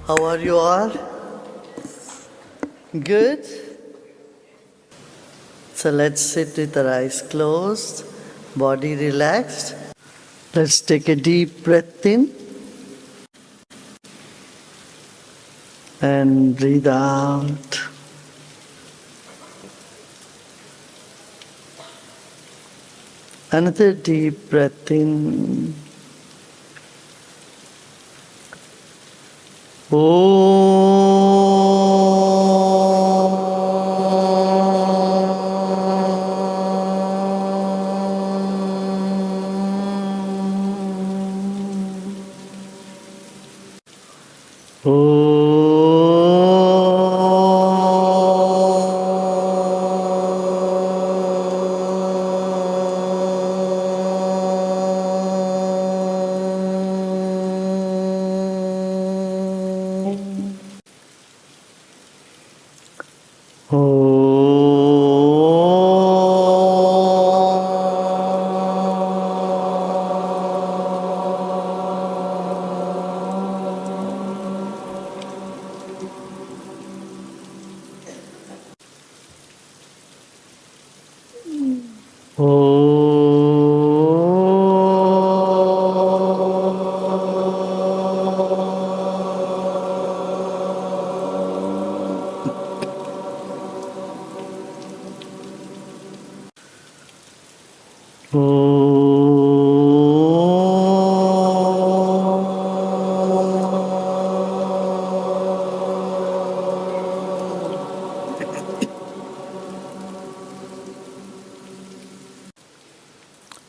How are you all? Good? So let's sit with our eyes closed, body relaxed. Let's take a deep breath in and breathe out. Another deep breath in.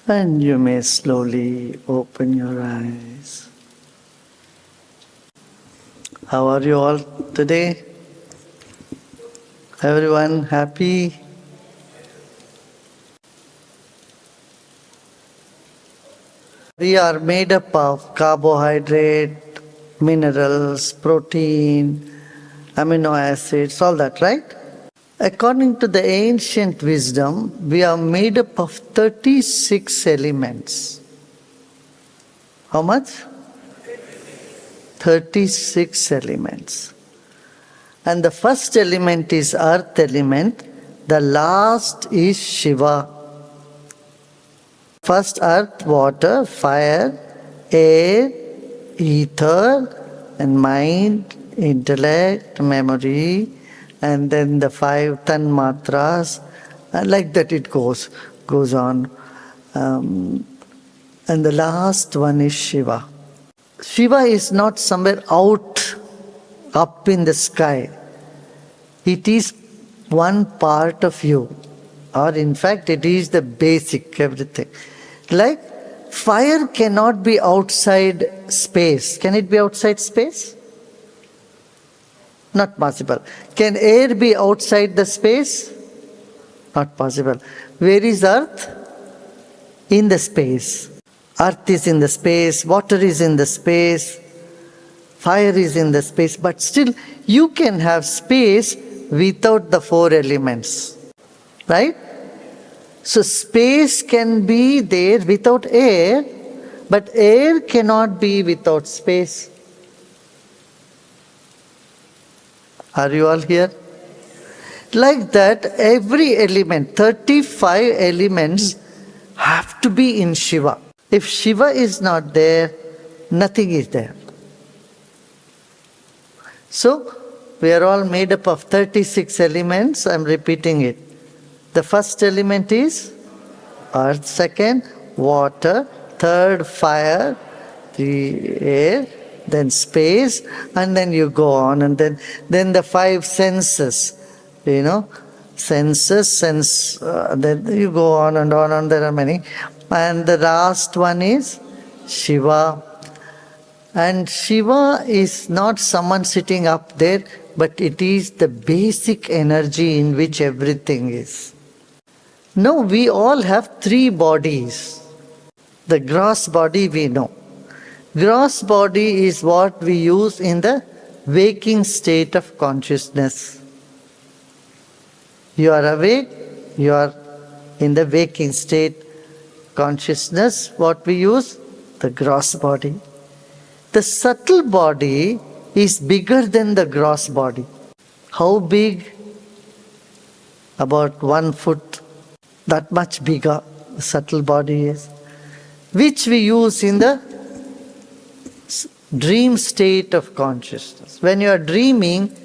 And you may slowly open your eyes. How are you all today? Everyone happy? We are made up of carbohydrate, minerals, protein, amino acids, all that, right? According to the ancient wisdom, we are made up of 36 elements. How much? 36 elements. And the first element is earth element, the last is Shiva. First earth, water, fire, air, ether, and mind, intellect, memory, and then the 5 tanmatras, like that it goes on. And the last one is Shiva. Shiva is not somewhere out, up in the sky. It is one part of you. Or in fact, it is the basic everything. Like fire cannot be outside space. Can it be outside space? Not possible. Can air be outside the space? Not possible. Where is earth? In the space. Earth is in the space, water is in the space, fire is in the space, but still you can have space without the 4 elements. Right? So space can be there without air, but air cannot be without space. Are you all here? Like that, every element, 35 elements have to be in Shiva. If Shiva is not there, nothing is there. So, we are all made up of 36 elements. I am repeating it. The first element is earth, second water, third fire, the air, then space, and then you go on, and then the 5 senses, senses, then you go on, and there are many. And the last one is Shiva. And Shiva is not someone sitting up there, but it is the basic energy in which everything is. No, we all have 3 bodies. The gross body we know. Gross body is what we use in the waking state of consciousness. You are awake, you are in the waking state. Consciousness, what we use? The gross body. The subtle body is bigger than the gross body. How big? About 1 foot. That much bigger the subtle body is, which we use in the dream state of consciousness. When you are dreaming,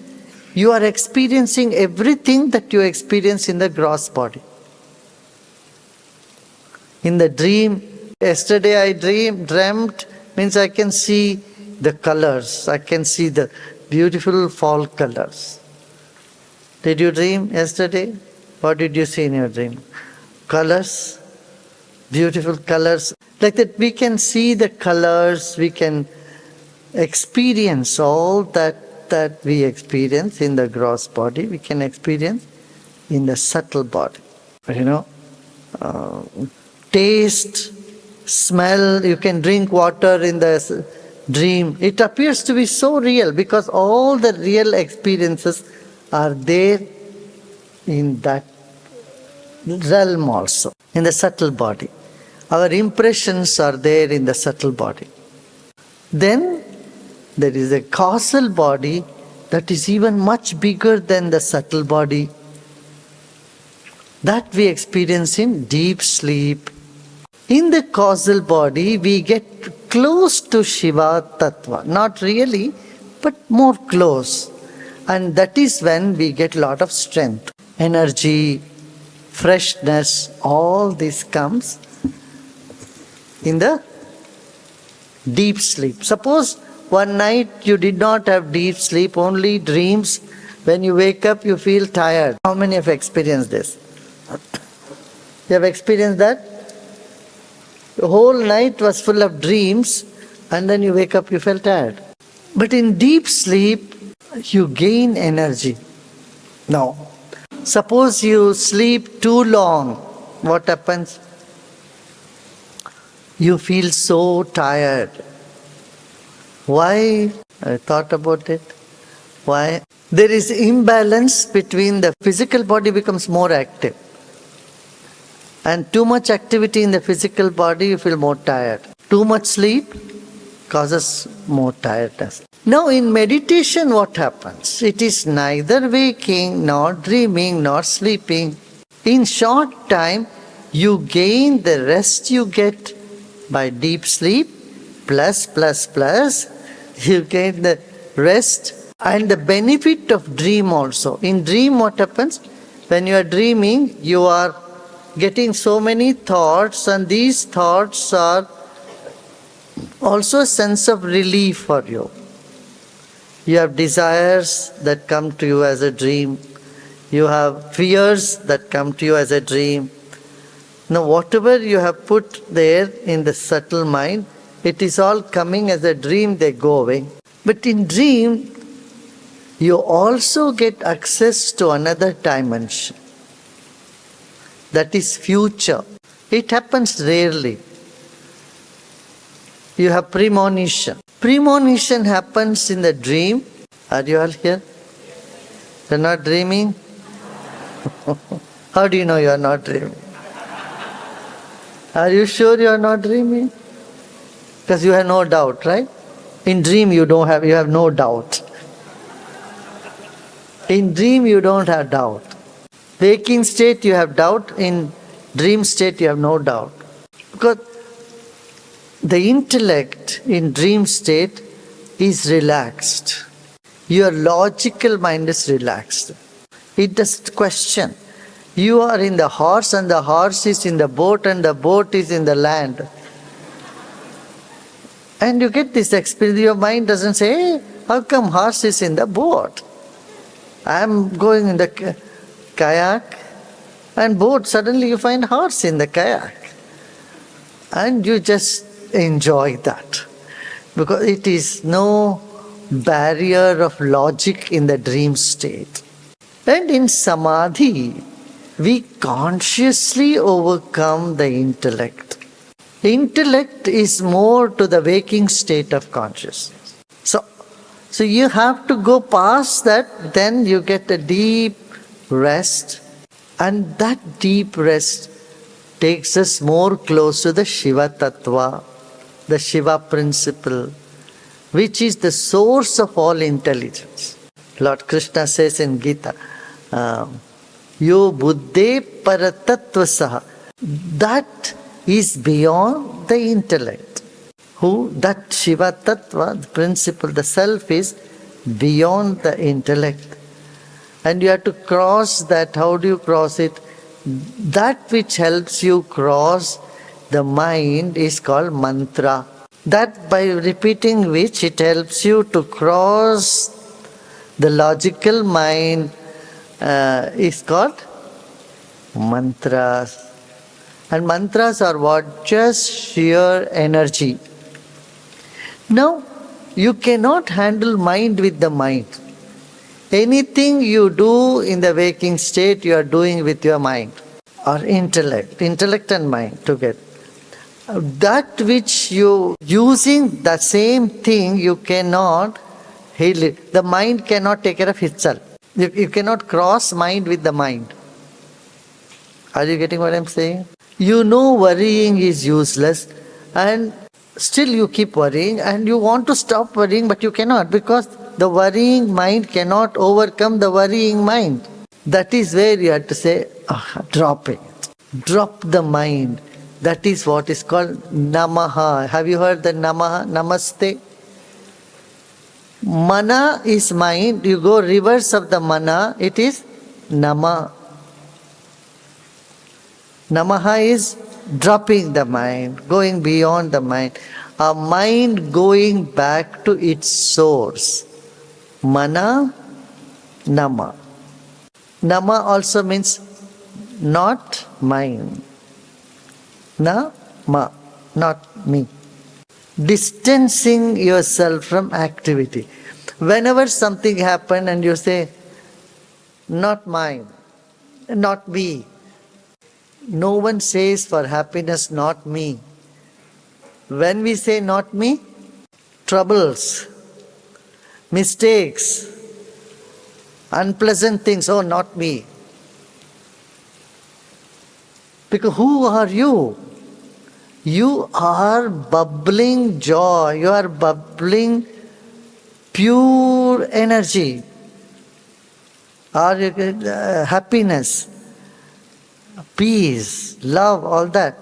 you are experiencing everything that you experience in the gross body. In the dream, yesterday I dreamt, means I can see the colors, I can see the beautiful fall colors. Did you dream yesterday? What did you see in your dream? Colors, beautiful colors. Like that we can see the colors, we can experience all that we experience in the gross body, we can experience in the subtle body. Taste, smell, you can drink water in the dream. It appears to be so real because all the real experiences are there in that realm also, in the subtle body. Our impressions are there in the subtle body. Then there is a causal body that is even much bigger than the subtle body, that we experience in deep sleep. In the causal body, we get close to Shiva Tattva. Not really, but more close. And that is when we get a lot of strength, energy, freshness, all this comes in the deep sleep. Suppose one night you did not have deep sleep, only dreams. When you wake up, you feel tired. How many have experienced this? You have experienced that? The whole night was full of dreams, and then you wake up, you felt tired. But in deep sleep, you gain energy. Now, suppose you sleep too long, what happens? You feel so tired. Why? I thought about it. Why? There is imbalance between the physical body becomes more active. And too much activity in the physical body, you feel more tired. Too much sleep causes more tiredness. Now in meditation, what happens? It is neither waking, nor dreaming, nor sleeping. In short time, you gain the rest you get by deep sleep, plus, you gain the rest and the benefit of dream also. In dream, what happens? When you are dreaming, you are getting so many thoughts, and these thoughts are also a sense of relief for you. You have desires that come to you as a dream. You have fears that come to you as a dream. Now, whatever you have put there in the subtle mind, it is all coming as a dream, they go away. But in dream, you also get access to another dimension. That is future. It happens rarely. You have premonition. Premonition happens in the dream. Are you all here? You are not dreaming? How do you know you are not dreaming? Are you sure you are not dreaming? Because you have no doubt, right? In dream you have no doubt. In dream you don't have doubt. Waking state you have doubt, in dream state you have no doubt. Because the intellect in dream state is relaxed. Your logical mind is relaxed. It doesn't question. You are in the horse and the horse is in the boat and the boat is in the land. And you get this experience. Your mind doesn't say, hey, how come horse is in the boat? I am going in the kayak and boat, suddenly you find horse in the kayak. And you just enjoy that. Because it is no barrier of logic in the dream state. And in samadhi, we consciously overcome the intellect. Intellect is more to the waking state of consciousness. So you have to go past that, then you get a deep rest, and that deep rest takes us more close to the Shiva Tattva, the Shiva principle, which is the source of all intelligence. Lord Krishna says in Gita, Yo buddhe paratattvasaha. That is beyond the intellect. Who? That Shiva Tattva, the principle, the self is beyond the intellect. And you have to cross that. How do you cross it? That which helps you cross the mind is called mantra. That by repeating which it helps you to cross the logical mind is called mantras. And mantras are what? Just sheer energy. Now, you cannot handle mind with the mind. Anything you do in the waking state, you are doing with your mind or intellect and mind together. That which you using the same thing, you cannot heal it. The mind cannot take care of itself. You cannot cross mind with the mind. Are you getting what I'm saying? You know worrying is useless and still you keep worrying and you want to stop worrying but you cannot because the worrying mind cannot overcome the worrying mind. That is where you have to say, drop it. Drop the mind. That is what is called Namaha. Have you heard the Namaha? Namaste. Mana is mind. You go reverse of the mana, it is Nama. Namaha is dropping the mind, going beyond the mind. A mind going back to its source. Mana, Nama. Nama also means not mine. Na, ma, not me. Distancing yourself from activity. Whenever something happens and you say, not mine, not me. No one says for happiness, not me. When we say not me, troubles, mistakes, unpleasant things, oh, not me. Because who are you? You are bubbling joy, you are bubbling pure energy, or happiness, peace, love, all that.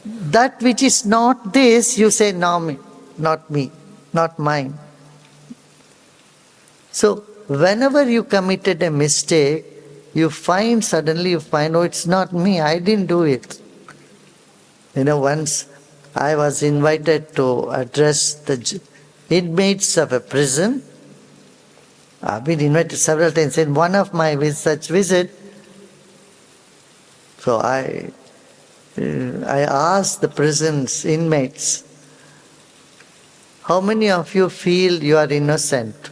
That which is not this, you say, no, me, not me, not mine. So, whenever you committed a mistake, suddenly you find, oh, it's not me, I didn't do it. Once I was invited to address the inmates of a prison. I've been invited several times. In one of my such visits, so I asked the prison's inmates, how many of you feel you are innocent?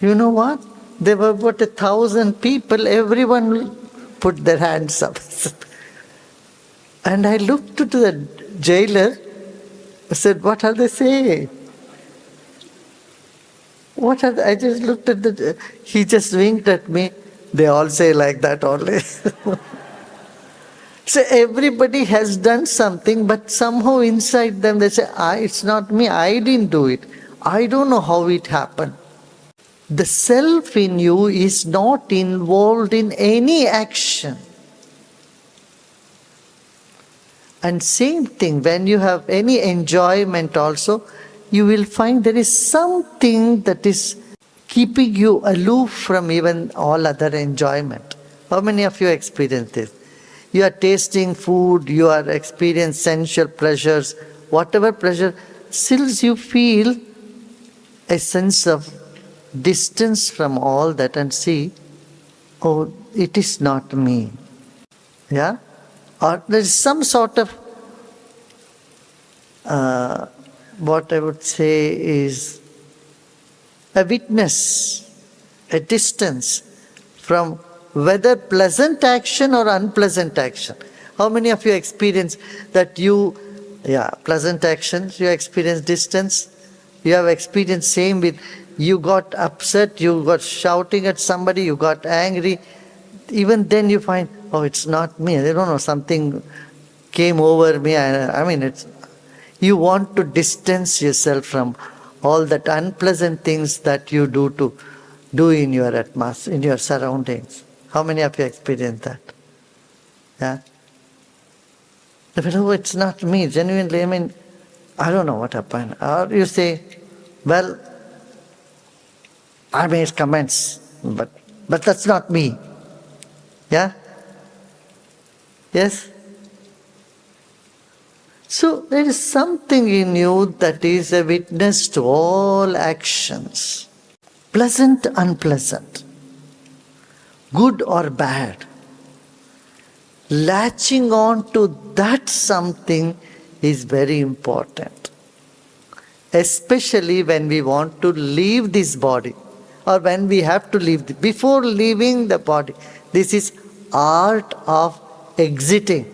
You know what? There were about 1,000 people, everyone put their hands up. And I looked to the jailer, I said, what are they saying? I just looked at he just winked at me. They all say like that only. So everybody has done something, but somehow inside them they say, it's not me, I didn't do it. I don't know how it happened. The self in you is not involved in any action. And same thing, when you have any enjoyment also, you will find there is something that is keeping you aloof from even all other enjoyment. How many of you experience this? You are tasting food, you are experiencing sensual pleasures, whatever pleasure, still you feel a sense of distance from all that and see, oh, it is not me. Yeah? Or there is some sort of, what I would say is a witness, a distance from whether pleasant action or unpleasant action. How many of you experience that pleasant actions, you experience distance, you have experienced same with, you got upset, you got shouting at somebody, you got angry, even then you find, oh, it's not me, I don't know, something came over me, You want to distance yourself from all that unpleasant things that you do in your atmosphere, in your surroundings. How many of you experience that? Yeah? No, it's not me. Genuinely, I don't know what happened. Or you say, well, I made comments, but that's not me. Yeah? Yes? So there is something in you that is a witness to all actions, pleasant, unpleasant, good or bad. Latching on to that something is very important, especially when we want to leave this body or when we have to leave. Before leaving the body, this is art of exiting.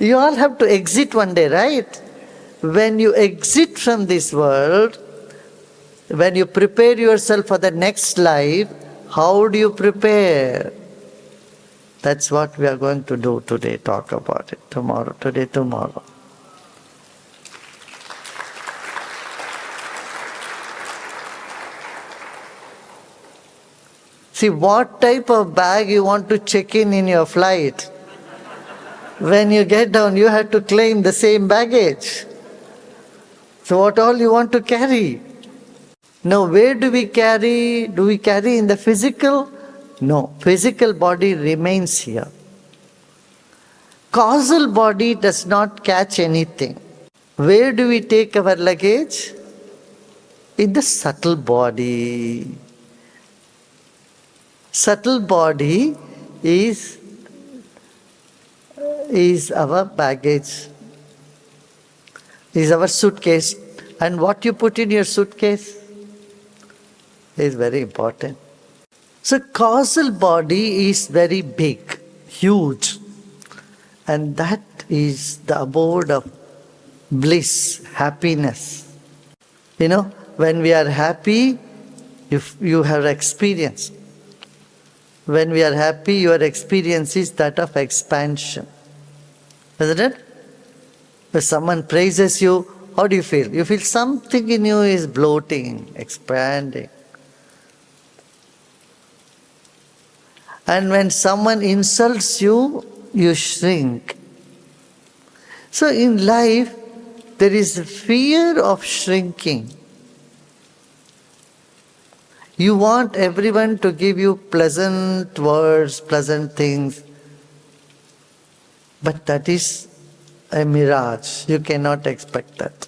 You all have to exit one day, right? When you exit from this world, when you prepare yourself for the next life, how do you prepare? That's what we are going to do today, talk about it tomorrow, tomorrow. See, what type of bag you want to check in your flight? When you get down, you have to claim the same baggage. So what all you want to carry? Now, where do we carry? Do we carry in the physical? No, physical body remains here. Causal body does not catch anything. Where do we take our luggage? In the subtle body. Subtle body is our baggage, is our suitcase. And what you put in your suitcase is very important. So causal body is very big, huge. And that is the abode of bliss, happiness. You know, when we are happy, you have experience. When we are happy, your experience is that of expansion. Isn't it? When someone praises you, how do you feel? You feel something in you is bloating, expanding. And when someone insults you, you shrink. So in life, there is a fear of shrinking. You want everyone to give you pleasant words, pleasant things. But that is a mirage. You cannot expect that.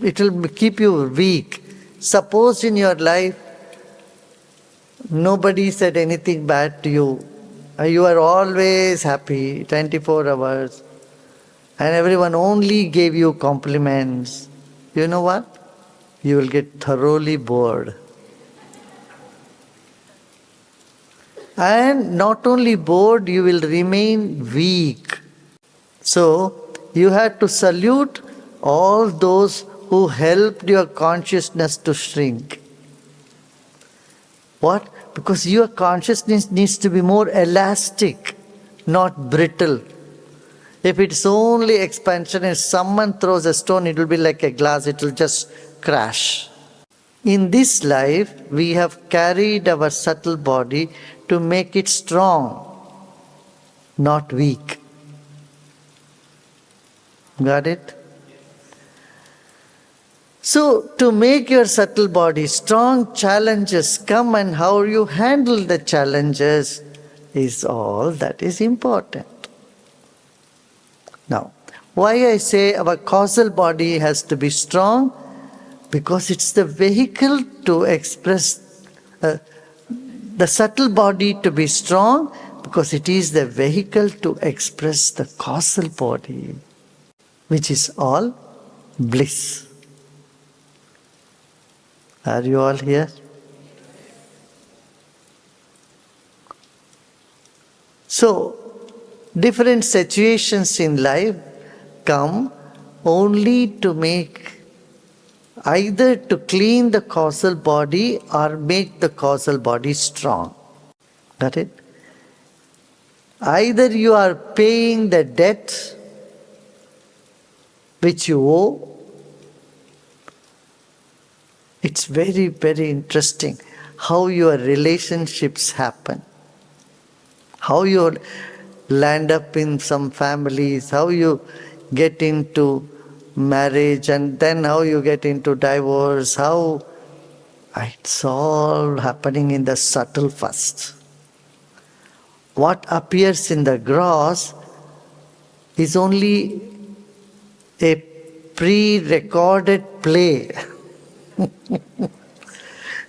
It will keep you weak. Suppose in your life, nobody said anything bad to you. You are always happy, 24 hours. And everyone only gave you compliments. You know what? You will get thoroughly bored. And not only bored, you will remain weak. So, you have to salute all those who helped your consciousness to shrink. What? Because your consciousness needs to be more elastic, not brittle. If it's only expansion, if someone throws a stone, it will be like a glass, it will just crash. In this life, we have carried our subtle body to make it strong, not weak. Got it? So, to make your subtle body strong, challenges come, and how you handle the challenges is all that is important. Now, why I say our causal body has to be strong? Because it's the vehicle to express the subtle body to be strong, because it is the vehicle to express the causal body, which is all bliss. Are you all here? So, different situations in life come only to make, either to clean the causal body or make the causal body strong. Got it? Either you are paying the debt which you owe. It's very, very interesting how your relationships happen. How you land up in some families, how you get into marriage, and then how you get into divorce, how it's all happening in the subtle first. What appears in the gross is only a pre-recorded play.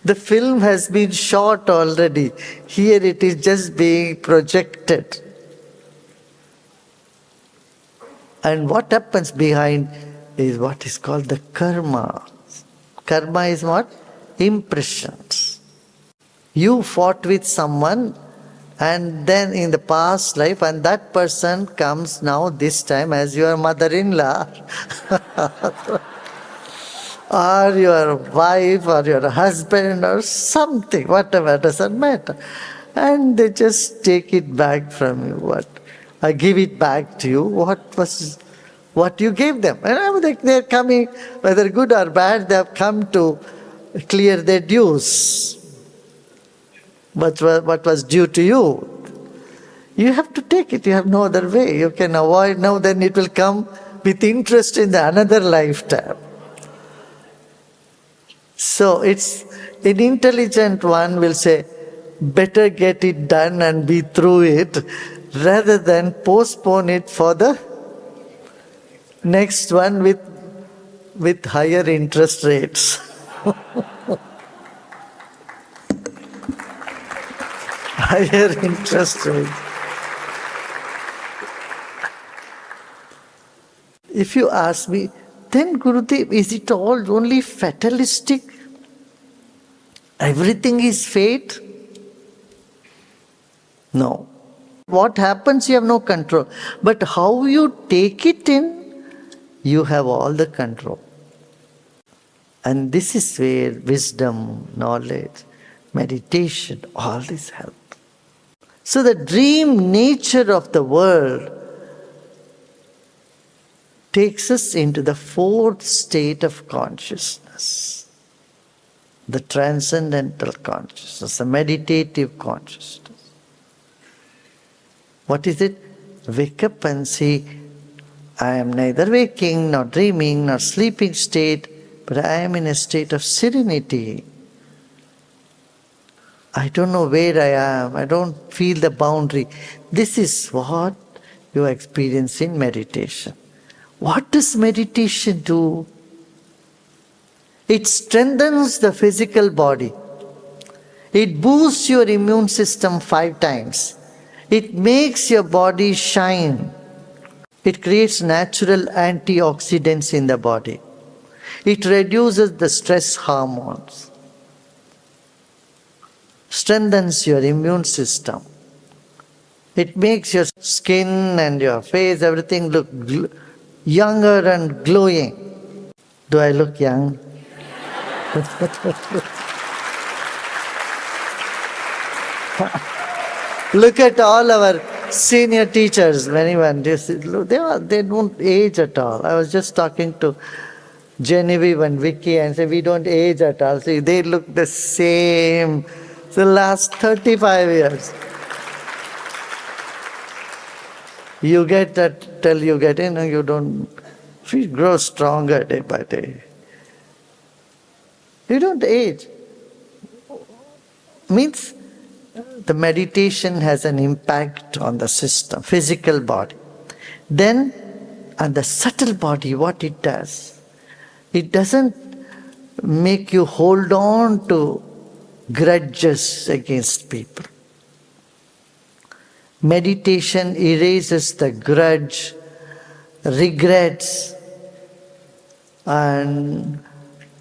The film has been shot already. Here it is just being projected. And what happens behind is what is called the karma. Karma is what? Impressions. You fought with someone, and then in the past life, and that person comes now this time as your mother-in-law or your wife or your husband or something, whatever, doesn't matter. And they just take it back from you. What? I give it back to you. What you gave them. And they're coming, whether good or bad, they have come to clear their dues. What was due to you? You have to take it. You have no other way. You can avoid now, then it will come with interest in the another lifetime. So it's an intelligent one will say, better get it done and be through it rather than postpone it for the next one with higher interest rates. Higher interest rates. If you ask me, then Gurudev, is it all only fatalistic? Everything is fate? No. What happens, you have no control. But how you take it in, you have all the control. And this is where wisdom, knowledge, meditation, all this help. So the dream nature of the world takes us into the fourth state of consciousness, the transcendental consciousness, the meditative consciousness. What is it? Wake up and see, I am neither waking, nor dreaming, nor sleeping state, but I am in a state of serenity. I don't know where I am. I don't feel the boundary. This is what you experience in meditation. What does meditation do? It strengthens the physical body. It boosts your immune system 5 times. It makes your body shine. It creates natural antioxidants in the body. It reduces the stress hormones. Strengthens your immune system. It makes your skin and your face, everything look younger and glowing. Do I look young? Look at all our senior teachers, anyone, they don't age at all. I was just talking to Genevieve and Vicky and said, we don't age at all. See, they look the same the last 35 years. You get that till you get in, you don't, we grow stronger day by day. You don't age. Means the meditation has an impact on the system, physical body. Then on the subtle body, what it does, it doesn't make you hold on to grudges against people. Meditation erases the grudge, regrets, and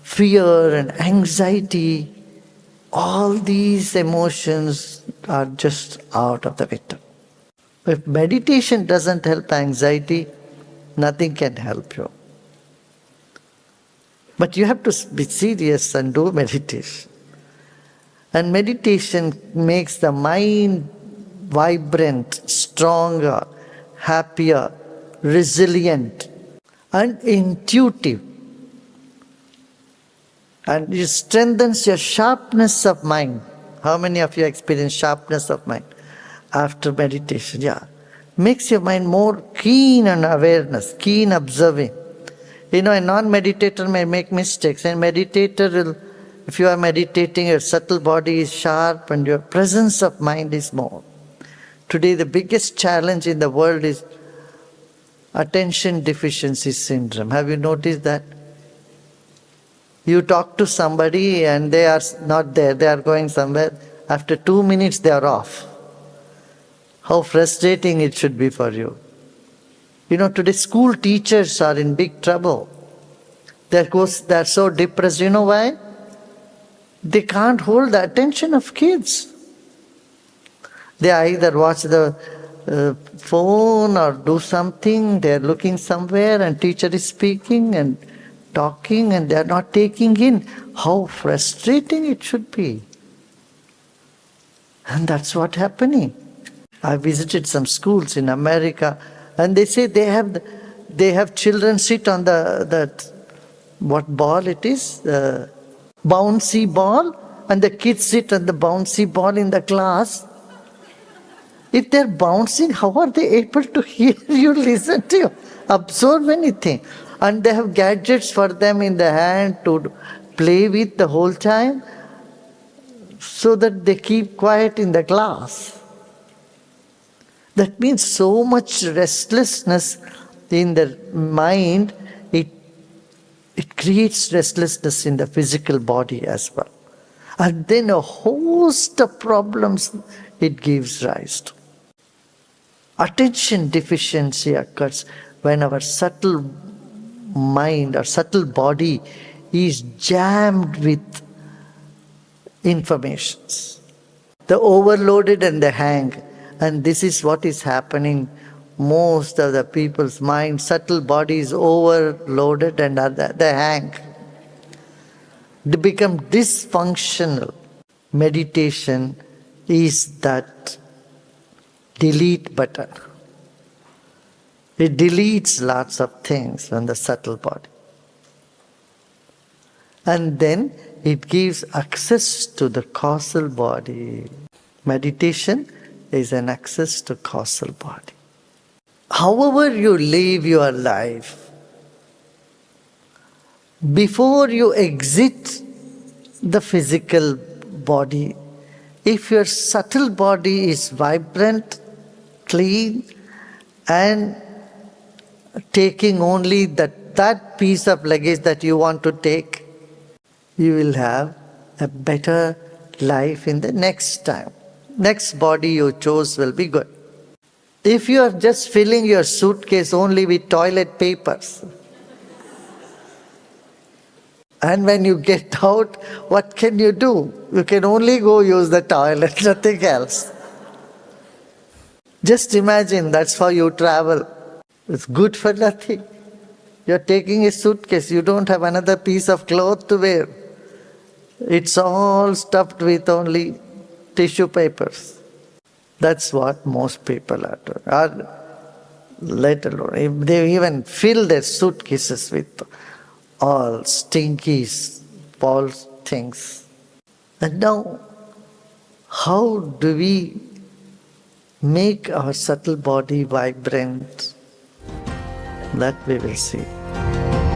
fear and anxiety. All these emotions are just out of the window. If meditation doesn't help anxiety, nothing can help you. But you have to be serious and do meditation. And meditation makes the mind vibrant, stronger, happier, resilient, and intuitive. And it strengthens your sharpness of mind. How many of you experience sharpness of mind after meditation? Yeah. Makes your mind more keen on awareness, keen observing. A non-meditator may make mistakes. And meditator will, if you are meditating, your subtle body is sharp and your presence of mind is more. Today the biggest challenge in the world is attention deficiency syndrome. Have you noticed that? You talk to somebody and they are not there, they are going somewhere. After 2 minutes they are off. How frustrating it should be for you. Today school teachers are in big trouble. They are so depressed. You know why? They can't hold the attention of kids. They either watch the phone or do something, they are looking somewhere and teacher is speaking and talking and they are not taking in. How frustrating it should be. And that's what's happening. I visited some schools in America and they say they have children sit on what ball it is? Bouncy ball, and the kids sit on the bouncy ball in the class. If they're bouncing, how are they able to hear you, listen to you, absorb anything? And they have gadgets for them in the hand to play with the whole time so that they keep quiet in the class. That means so much restlessness in the mind, it creates restlessness in the physical body as well. And then a host of problems it gives rise to. Attention deficiency occurs when our subtle mind or subtle body is jammed with informations. The overloaded and the hang. And this is what is happening. Most of the people's mind, subtle body is overloaded and they hang. They become dysfunctional. Meditation is that delete button. It deletes lots of things from the subtle body. And then it gives access to the causal body. Meditation is an access to causal body. However you live your life, before you exit the physical body, if your subtle body is vibrant, clean, and taking only that piece of luggage that you want to take, you will have a better life in the next time. Next body you chose will be good. If you are just filling your suitcase only with toilet papers, and when you get out, what can you do? You can only go use the toilet, nothing else. Just imagine that's how you travel. It's good for nothing. You're taking a suitcase, you don't have another piece of cloth to wear. It's all stuffed with only tissue papers. That's what most people are doing. Or let alone, if they even fill their suitcases with all stinky, false things. And now, how do we make our subtle body vibrant? That we will see.